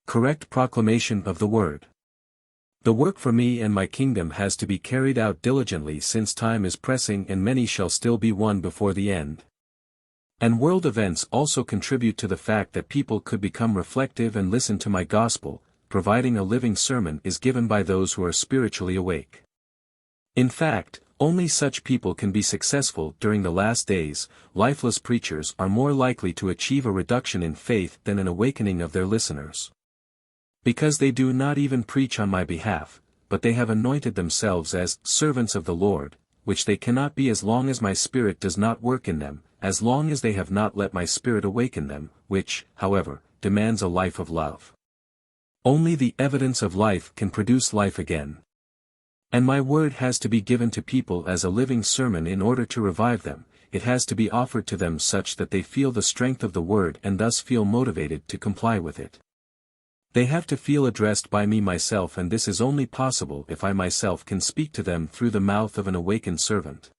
Correct proclamation of the word. The work for me and my kingdom has to be carried out diligently, since time is pressing and many shall still be won before the end. And world events also contribute to the fact that people could become reflective and listen to my gospel, providing a living sermon is given by those who are spiritually awake. In fact, only such people can be successful during the last days. Lifeless preachers are more likely to achieve a reduction in faith than an awakening of their listeners. Because they do not even preach on my behalf, but they have anointed themselves as servants of the Lord, which they cannot be as long as my Spirit does not work in them, as long as they have not let my Spirit awaken them, which, however, demands a life of love. Only the evidence of life can produce life again. And my word has to be given to people as a living sermon in order to revive them. It has to be offered to them such that they feel the strength of the word and thus feel motivated to comply with it. They have to feel addressed by me myself, and this is only possible if I myself can speak to them through the mouth of an awakened servant.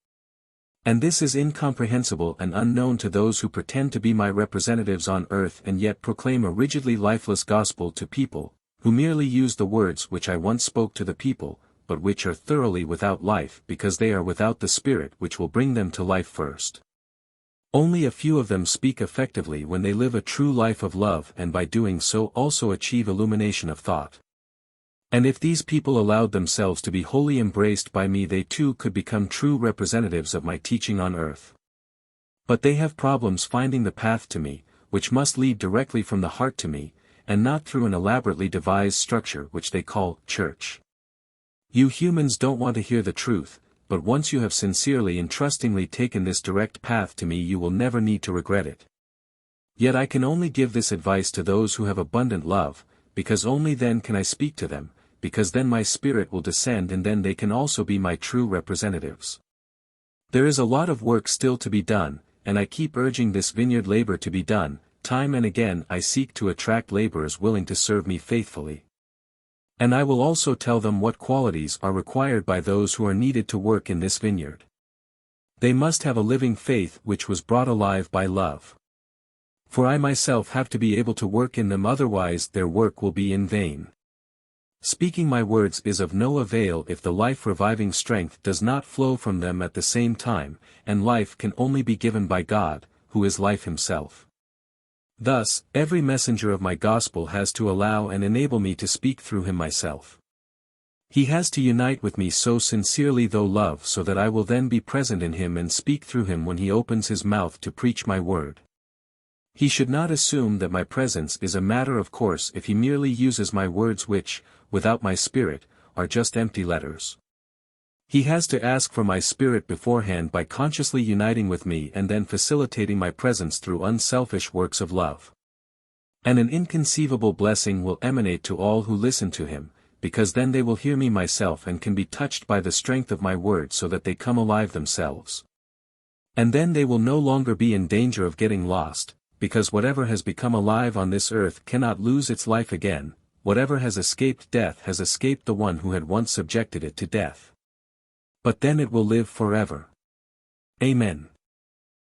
And this is incomprehensible and unknown to those who pretend to be my representatives on earth and yet proclaim a rigidly lifeless gospel to people, who merely use the words which I once spoke to the people, but which are thoroughly without life because they are without the Spirit which will bring them to life first. Only a few of them speak effectively when they live a true life of love, and by doing so also achieve illumination of thought. And if these people allowed themselves to be wholly embraced by me, they too could become true representatives of my teaching on earth. But they have problems finding the path to me, which must lead directly from the heart to me, and not through an elaborately devised structure which they call church. You humans don't want to hear the truth, but once you have sincerely and trustingly taken this direct path to me, you will never need to regret it. Yet I can only give this advice to those who have abundant love, because only then can I speak to them, because then my Spirit will descend and then they can also be my true representatives. There is a lot of work still to be done, and I keep urging this vineyard labor to be done. Time and again I seek to attract laborers willing to serve me faithfully. And I will also tell them what qualities are required by those who are needed to work in this vineyard. They must have a living faith which was brought alive by love. For I myself have to be able to work in them, otherwise their work will be in vain. Speaking my words is of no avail if the life-reviving strength does not flow from them at the same time, and life can only be given by God, who is life himself. Thus, every messenger of my gospel has to allow and enable me to speak through him myself. He has to unite with me so sincerely through love, so that I will then be present in him and speak through him when he opens his mouth to preach my word. He should not assume that my presence is a matter of course if he merely uses my words which, without my Spirit, are just empty letters. He has to ask for my Spirit beforehand by consciously uniting with me and then facilitating my presence through unselfish works of love. And an inconceivable blessing will emanate to all who listen to him, because then they will hear me myself and can be touched by the strength of my word so that they come alive themselves. And then they will no longer be in danger of getting lost, because whatever has become alive on this earth cannot lose its life again. Whatever has escaped death has escaped the one who had once subjected it to death. But then it will live forever. Amen.